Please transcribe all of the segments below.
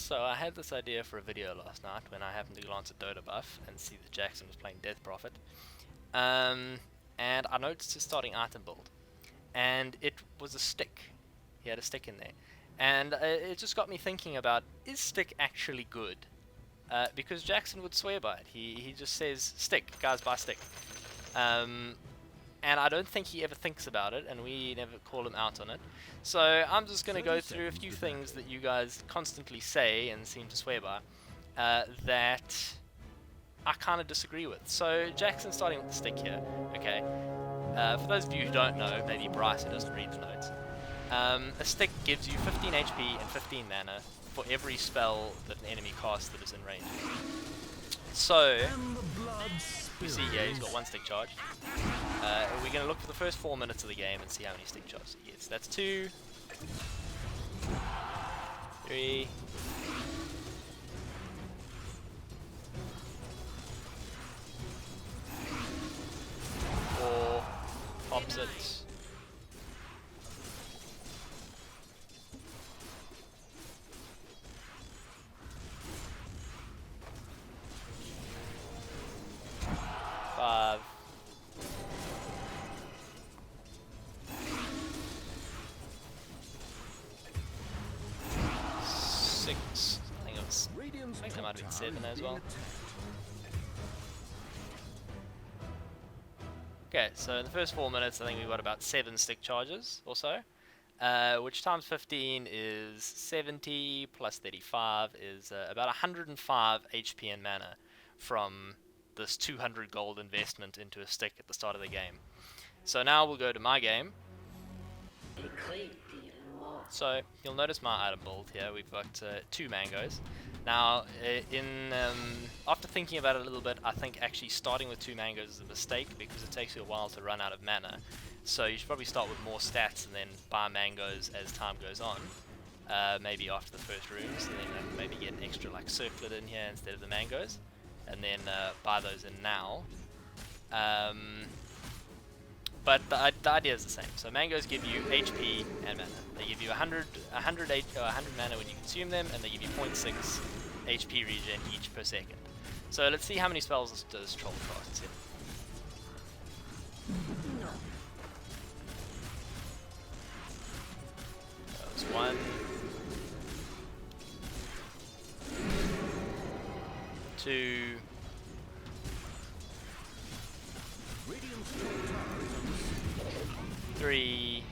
So I had this idea for a video last night when I happened to glance at Dota Buff and see that Jackson was playing Death Prophet. And I noticed his starting item build. And it was a stick. He had a stick in there. And it just got me thinking about, is stick actually good? Because Jackson would swear by it. He just says, stick, guys buy stick. And I don't think he ever thinks about it, and we never call him out on it. So I'm just going to go through a few things that you guys constantly say and seem to swear by that I kind of disagree with. So Jackson's starting with the stick here, okay? For those of you who don't know, maybe Bryce who doesn't read the notes, a stick gives you 15 HP and 15 mana for every spell that an enemy casts that is in range. So, we see here he's got one stick charge. We're going to look for the first 4 minutes of the game and see how many stick charges he gets. That's 2, 3, 4, pops it. 5, 6, I think there might have been 7 as well. Okay, so in the first 4 minutes I think we've got about 7 stick charges or so, which times 15 is 70 plus 35 is about 105 HP and mana from this 200 gold investment into a stick at the start of the game. So now we'll go to my game. So you'll notice my item build here. We've got 2 mangoes. Now, after thinking about it a little bit, I think actually starting with 2 mangoes is a mistake because it takes you a while to run out of mana. So you should probably start with more stats and then buy mangoes as time goes on. Maybe after the first rooms, and then maybe get an extra like circlet in here instead of the mangoes, and then buy those in now. But the idea is the same. So mangoes give you HP and mana. They give you 100 mana when you consume them, and they give you 0.6 HP regen each per second. So let's see how many spells does Troll cast here. That was 1. 2. 3.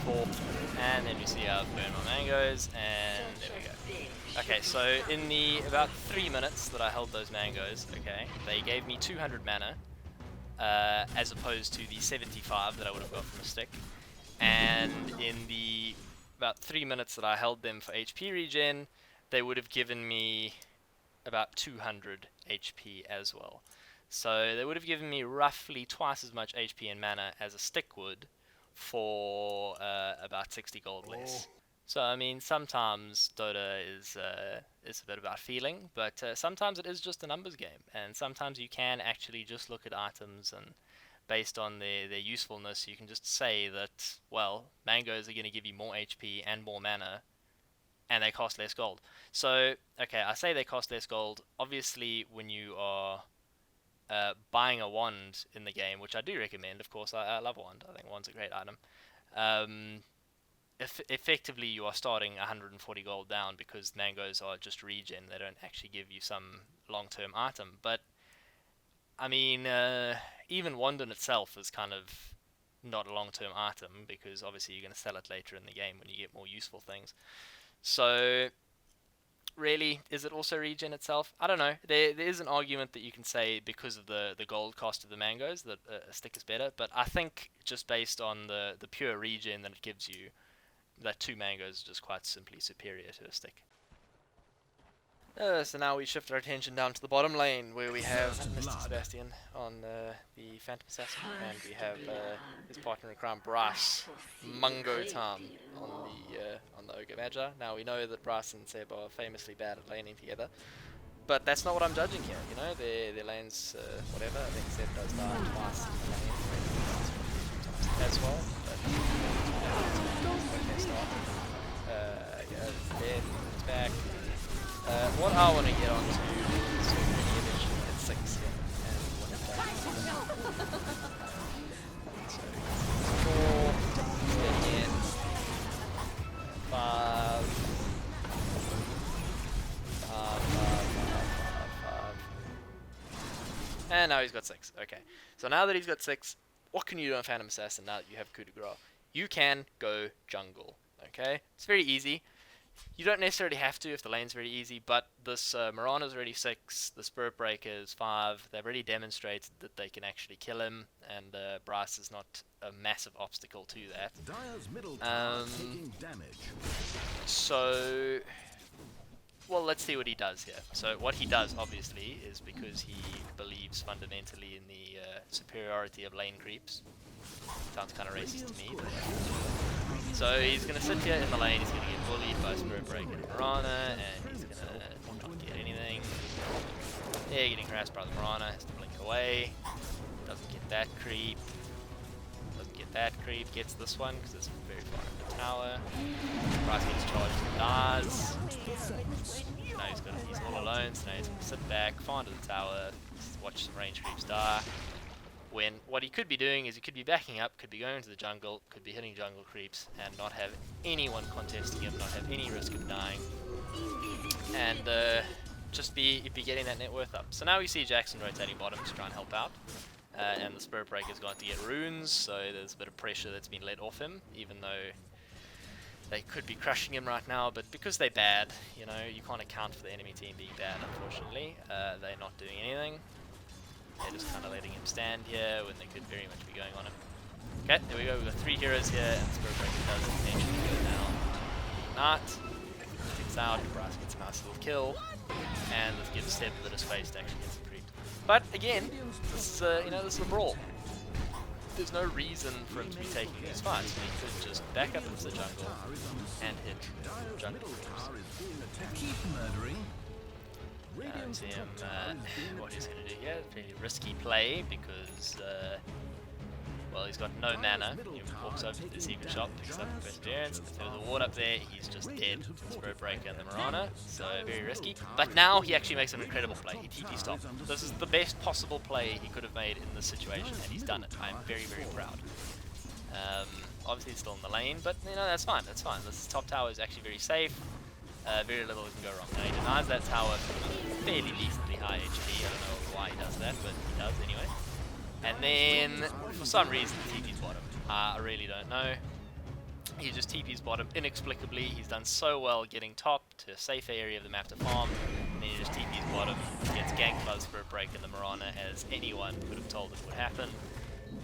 4. And then we see I've burned my mangoes, and there we go. Okay, so in the about 3 minutes that I held those mangoes, okay, they gave me 200 mana, as opposed to the 75 that I would have got from a stick. And in the about 3 minutes that I held them for HP regen, they would have given me about 200 HP as well. So they would have given me roughly twice as much HP and mana as a stick would for about 60 gold less. So I mean, sometimes Dota is a bit about feeling, but sometimes it is just a numbers game, and sometimes you can actually just look at items and based on their usefulness, you can just say that, well, mangoes are going to give you more HP and more mana, and they cost less gold. So, okay, I say they cost less gold. Obviously, when you are buying a wand in the game, which I do recommend, of course, I love a wand. I think wand's a great item. Effectively, you are starting 140 gold down because mangoes are just regen. They don't actually give you some long-term item. But, I mean, even wand in itself is kind of not a long-term item because obviously you're going to sell it later in the game when you get more useful things. So, really, is it also regen itself? I don't know. There is an argument that you can say because of the gold cost of the mangoes that a stick is better, but I think just based on the pure regen that it gives you, that 2 mangoes is just quite simply superior to a stick. So now we shift our attention down to the bottom lane where we have Mr. Sebastian on the Phantom Assassin, and we have his partner in crime Bryce Mungo Time on the Ogre Magi. Now we know that Bryce and Seb are famously bad at laning together, but that's not what I'm judging here. You know, their lanes, whatever. I think Seb does die twice in the lane as well, but I want to get on to eventually at 6 here. And so 4, steady in, 5, 5. And now he's got 6. Okay. So now that he's got 6, what can you do on Phantom Assassin now that you have coup de grace? You can go jungle. Okay? It's very easy. You don't necessarily have to if the lane's very easy, but this Mirana's already 6, the Spirit Breaker is 5. They've already demonstrated that they can actually kill him, and Bryce is not a massive obstacle to that. Dire's middle tower taking damage. So, well, let's see what he does here. So what he does, obviously, is because he believes fundamentally in the superiority of lane creeps. Sounds kind of racist to me, but so he's going to sit here in the lane, he's going to get bullied by Spirit Breaker and Mirana, and he's going to not get anything. Yeah, getting harassed by the Mirana, has to blink away. Doesn't get that creep. Doesn't get that creep, gets this one because it's very far in the tower. Bryce gets charged and dies. Now he's all alone, so now he's going to sit back, far into the tower, watch some range creeps die. When what he could be doing is he could be backing up, could be going to the jungle, could be hitting jungle creeps, and not have anyone contesting him, not have any risk of dying, and just be getting that net worth up. So now we see Jackson rotating bottom to try and help out, and the Spirit Breaker's got to get runes, so there's a bit of pressure that's been let off him, even though they could be crushing him right now, but because they're bad, you know, you can't account for the enemy team being bad, unfortunately. They're not doing anything. They're just kind of letting him stand here when they could very much be going on him. Okay, there we go. We've got 3 heroes here, and Spirit Breaker does eventually go down. Not. Gets out, Bryce gets a nice little kill, and this gives Seb a bit of space to actually get some creeps. But again, this is this is a brawl. There's no reason for him to be taking these fights. He could just back up into the jungle and hit jungle creeps. Keep murdering. See him, what he's going to do here, pretty risky play because, well, he's got no mana. He walks over to the secret shop, picks up the Perseverance, if there was a ward up there, he's just dead. Spirit Breaker and the Mirana, so very risky. But now he actually makes an incredible play. He TP stopped. This is the best possible play he could have made in this situation, and he's done it. I'm very, very proud. Obviously he's still in the lane, but you know, that's fine, that's fine. This top tower is actually very safe. Very little can go wrong. Now he denies that tower from fairly decently high HP. I don't know why he does that, but he does anyway. And then, for some reason, TP's bottom. I really don't know. He just TP's bottom inexplicably. He's done so well getting top to a safe area of the map to farm. And then he just TP's bottom, gets ganked by the Spirit Breaker and the Mirana, as anyone could have told it would happen.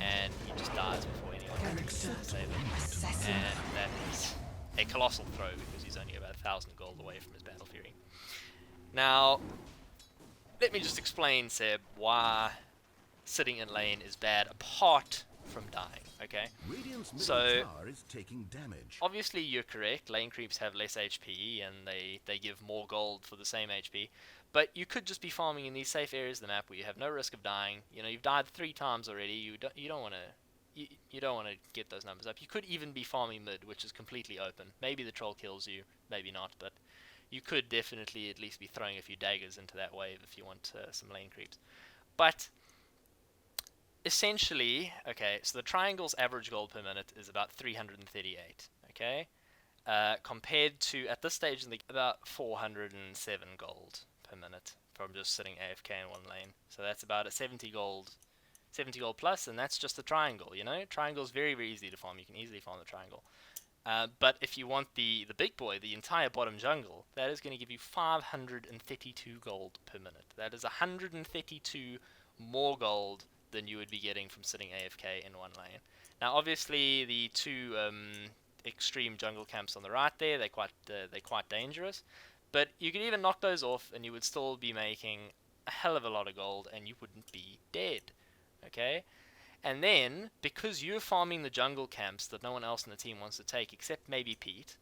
And he just dies before anyone can save him. And that is a colossal throw because he's only about 1,000 gold away from his Battle Fury. Now, let me just explain, Seb, why sitting in lane is bad apart from dying, okay? So, obviously you're correct, lane creeps have less HP and they give more gold for the same HP, but you could just be farming in these safe areas of the map where you have no risk of dying. You know, you've died 3 times already, you don't want to... You don't want to get those numbers up. You could even be farming mid, which is completely open. Maybe the troll kills you, maybe not, but you could definitely at least be throwing a few daggers into that wave if you want some lane creeps. But essentially, okay, so the triangle's average gold per minute is about 338, okay? Compared to, at this stage, in the about 407 gold per minute from just sitting AFK in one lane. So that's about a 70 gold plus, and that's just the triangle, you know? Triangle is very, very easy to farm. You can easily farm the triangle. But if you want the big boy, the entire bottom jungle, that is going to give you 532 gold per minute. That is 132 more gold than you would be getting from sitting AFK in one lane. Now, obviously, the 2 extreme jungle camps on the right there, they're quite dangerous. But you could even knock those off, and you would still be making a hell of a lot of gold, and you wouldn't be dead. Okay, and then because you're farming the jungle camps that no one else in the team wants to take except maybe Pete,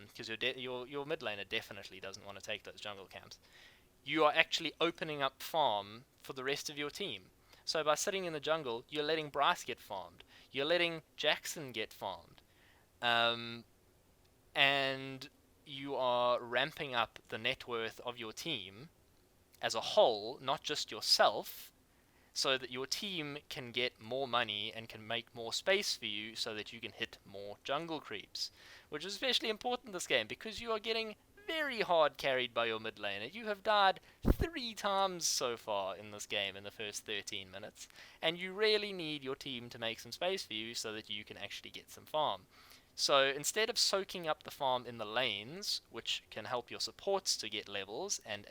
because your mid laner definitely doesn't want to take those jungle camps, you are actually opening up farm for the rest of your team. So by sitting in the jungle, you're letting Bryce get farmed, you're letting Jackson get farmed, and you are ramping up the net worth of your team as a whole, not just yourself, so that your team can get more money and can make more space for you so that you can hit more jungle creeps, which is especially important this game because you are getting very hard carried by your mid laner. You have died 3 times so far in this game in the first 13 minutes, and you really need your team to make some space for you so that you can actually get some farm. So instead of soaking up the farm in the lanes, which can help your supports to get levels and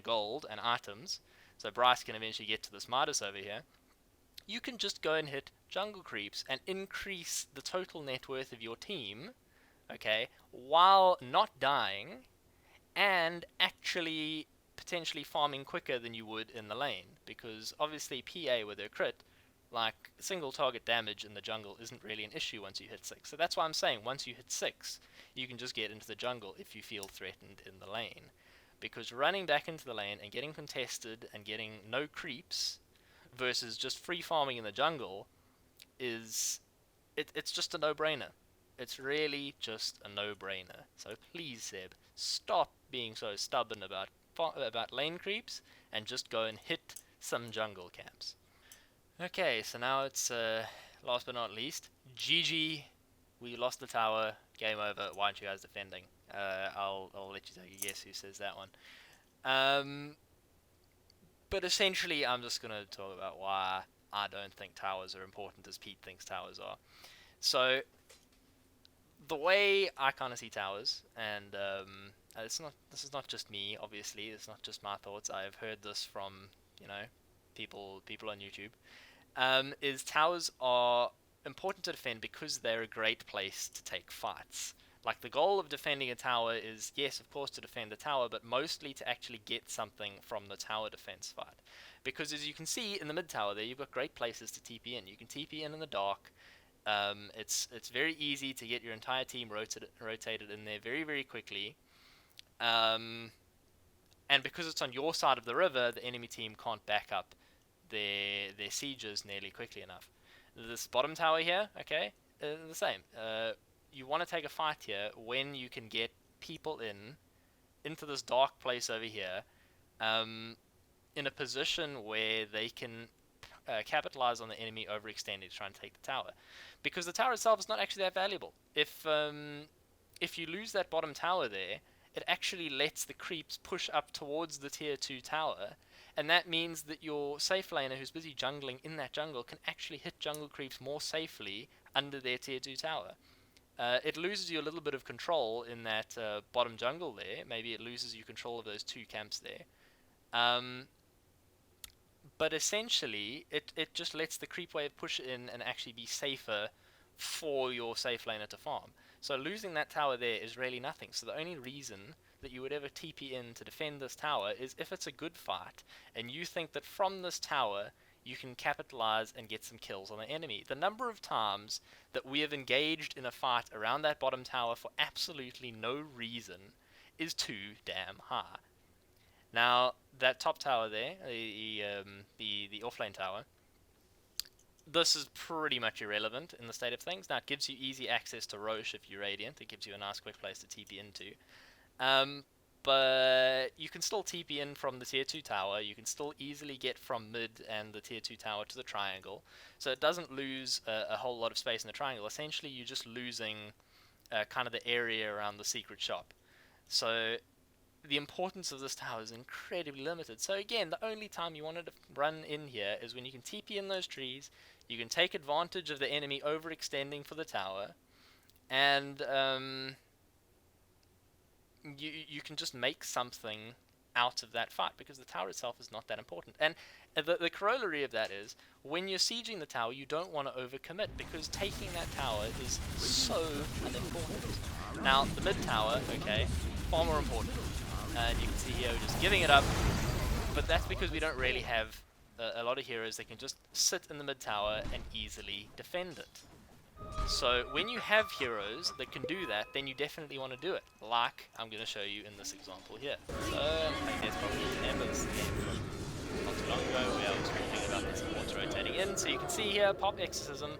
gold and items, so Bryce can eventually get to this Midas over here, you can just go and hit jungle creeps and increase the total net worth of your team, okay, while not dying and actually potentially farming quicker than you would in the lane, because obviously PA with her crit, like single target damage in the jungle isn't really an issue once you hit 6. So that's why I'm saying once you hit 6, you can just get into the jungle if you feel threatened in the lane. Because running back into the lane and getting contested and getting no creeps versus just free farming in the jungle it's just a no-brainer. It's really just a no-brainer. So please, Seb, stop being so stubborn about lane creeps and just go and hit some jungle camps. Okay, so now it's last but not least, GG. We lost the tower. Game over. Why aren't you guys defending? I'll let you take a guess who says that one. But essentially, I'm just going to talk about why I don't think towers are important as Pete thinks towers are. So, the way I kind of see towers, and this is not just me, obviously, it's not just my thoughts, I've heard this from, people on YouTube, is towers are important to defend because they're a great place to take fights. Like, the goal of defending a tower is, yes, of course, to defend the tower, but mostly to actually get something from the tower defense fight. Because as you can see in the mid tower there, you've got great places to TP in. You can TP in the dark. It's very easy to get your entire team rotated in there very, very quickly. And because it's on your side of the river, the enemy team can't back up their sieges nearly quickly enough. This bottom tower here, okay, the same. You want to take a fight here when you can get people into this dark place over here, in a position where they can capitalize on the enemy overextending to try and take the tower, because the tower itself is not actually that valuable. If you lose that bottom tower there, it actually lets the creeps push up towards the tier 2 tower, and that means that your safe laner who's busy jungling in that jungle can actually hit jungle creeps more safely under their tier 2 tower. It loses you a little bit of control in that bottom jungle there. Maybe it loses you control of those 2 camps there. But essentially, it just lets the creep wave push in and actually be safer for your safe laner to farm. So losing that tower there is really nothing. So the only reason that you would ever TP in to defend this tower is if it's a good fight, and you think that from this tower you can capitalize and get some kills on the enemy. The number of times that we have engaged in a fight around that bottom tower for absolutely no reason is too damn high. Now, that top tower there, the offlane tower, this is pretty much irrelevant in the state of things. Now, it gives you easy access to Roche if you're Radiant. It gives you a nice quick place to TP into. But you can still TP in from the tier 2 tower. You can still easily get from mid and the tier 2 tower to the triangle. So it doesn't lose a whole lot of space in the triangle. Essentially, you're just losing kind of the area around the secret shop. So the importance of this tower is incredibly limited. So again, the only time you wanted to run in here is when you can TP in those trees, you can take advantage of the enemy overextending for the tower, and you can just make something out of that fight, because the tower itself is not that important. And the corollary of that is, when you're sieging the tower, you don't want to overcommit, because taking that tower is so unimportant. Now, the mid tower, okay, far more important. And you can see here we're just giving it up, but that's because we don't really have a lot of heroes that can just sit in the mid tower and easily defend it. So when you have heroes that can do that, then you definitely want to do it, like I'm going to show you in this example here. So I guess probably remember this game from not too long ago where I was talking about the supports rotating in. So you can see here, Pop Exorcism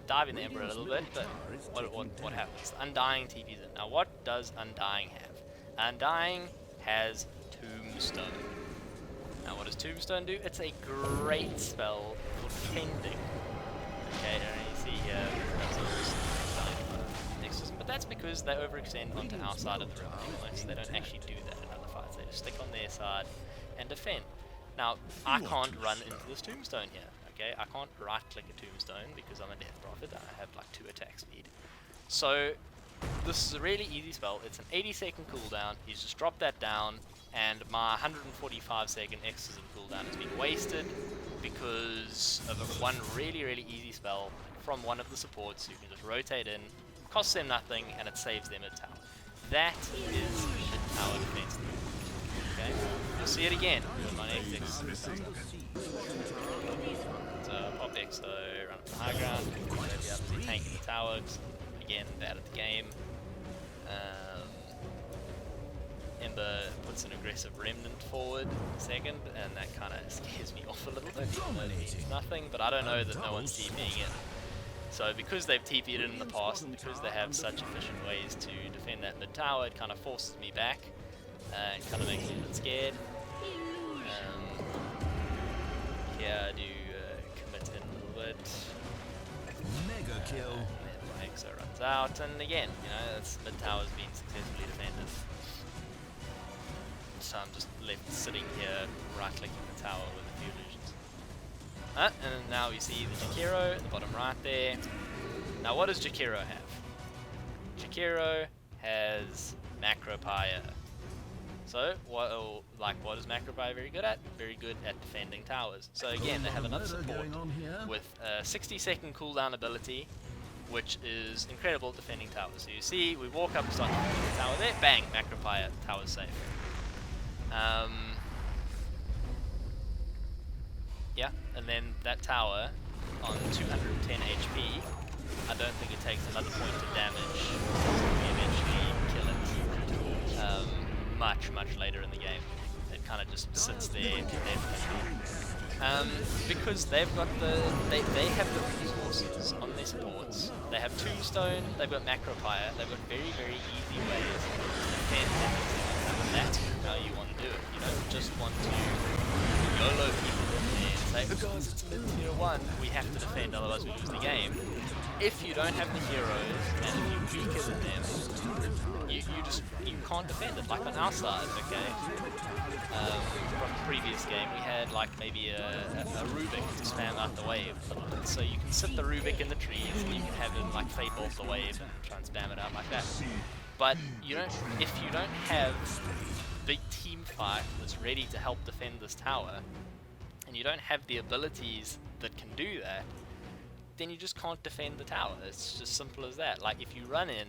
Diving the Ember a little bit, but what happens? Undying TP's in. Now what does Undying have? Undying has Tombstone. Now what does Tombstone do? It's a great spell for defending. Okay, and you see here, but that's because they overextend onto our side of the rim anyway, so they don't actually do that in other fights. They just stick on their side and defend. Now, I can't run into this Tombstone here, okay? I can't right-click a Tombstone because I'm a Death Prophet. I have like 2 attack speed. So, this is a really easy spell. It's an 80-second cooldown. You just drop that down, and my 145-second Exorcism cooldown has been wasted because of one really, really easy spell from one of the supports. You can just rotate in, costs them nothing, and it saves them a tower. That is mid-tower defense. Okay, you'll see it again with my next Exorcism. So pop Exo, run up the high ground, be able to tank the tower. Again, bad at the game. Ember puts an aggressive Remnant forward second, and that kind of scares me off a little bit. Even though it means nothing, but I don't know that no one's TPing it. So because they've TP'd it in the past, and because they have such efficient ways to defend that mid tower, it kind of forces me back, and kind of makes me a bit scared. Here I do commit in a little bit. Mega kill. And then my Exo runs out, and again, you know, this mid tower's been successfully defended. So I'm just left sitting here, right-clicking the tower with a few illusions. And now we see the Jakiro at the bottom right there. Now what does Jakiro have? Jakiro has Macropire. So, what is Macropire very good at? Very good at defending towers. So again, they have another support with a 60-second cooldown ability, which is incredible at defending towers. So you see, we walk up, start defending the tower there, bang, Macropire, tower's safe. Yeah, and then that tower on 210 HP, I don't think it takes another point of damage to eventually kill it much later in the game. It kind of just sits there because they've got they have the resources on their supports. They have Tombstone, they've got Macropire, they've got very easy ways to defend them. And that's how you want to do it. You don't just want to YOLO people in there and say, because it's mid-tier 1, we have to defend, otherwise we lose the game. If you don't have the heroes, and if you're weaker than them, you can't defend it, like on our side, okay? From the previous game, we had like maybe a Rubik to spam out the wave a little bit. So you can sit the Rubik in the trees, and you can have him like fade off the wave and try and spam it out like that. But if you don't have big team fight that's ready to help defend this tower, and you don't have the abilities that can do that, then you just can't defend the tower. It's just simple as that. Like, if you run in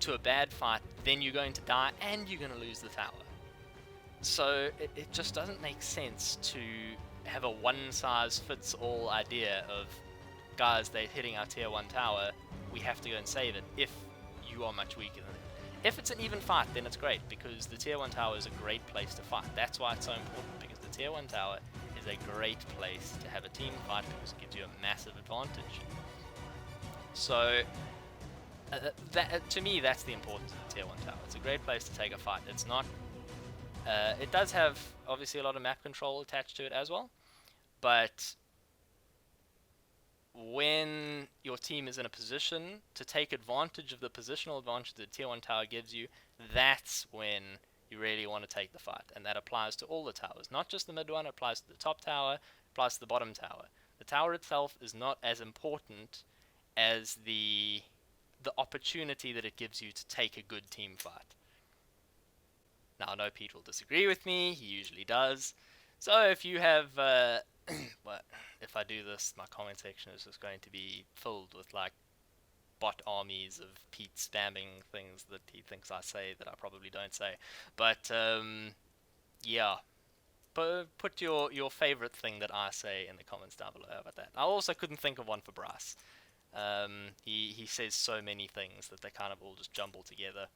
to a bad fight, then you're going to die and you're going to lose the tower. So it just doesn't make sense to have a one-size-fits-all idea of, guys, they're hitting our tier 1 tower, we have to go and save it, if you are much weaker than it. If it's an even fight, then it's great, because the tier 1 tower is a great place to fight. That's why it's so important, because the tier 1 tower is a great place to have a team fight, because it gives you a massive advantage. So, to me, that's the importance of the tier 1 tower. It's a great place to take a fight. It's not... it does have, obviously, a lot of map control attached to it as well, but when your team is in a position to take advantage of the positional advantage that the tier 1 tower gives you, that's when you really want to take the fight. And that applies to all the towers, not just the mid one. It applies to the top tower, it applies to the bottom tower. The tower itself is not as important as the opportunity that it gives you to take a good team fight. Now, I know Pete will disagree with me, he usually does. So if you have well, if I do this, my comment section is just going to be filled with like bot armies of Pete spamming things that he thinks I say that I probably don't say. But yeah, put your favorite thing that I say in the comments down below. How about that? I also couldn't think of one for Brass. He says so many things that they kind of all just jumble together.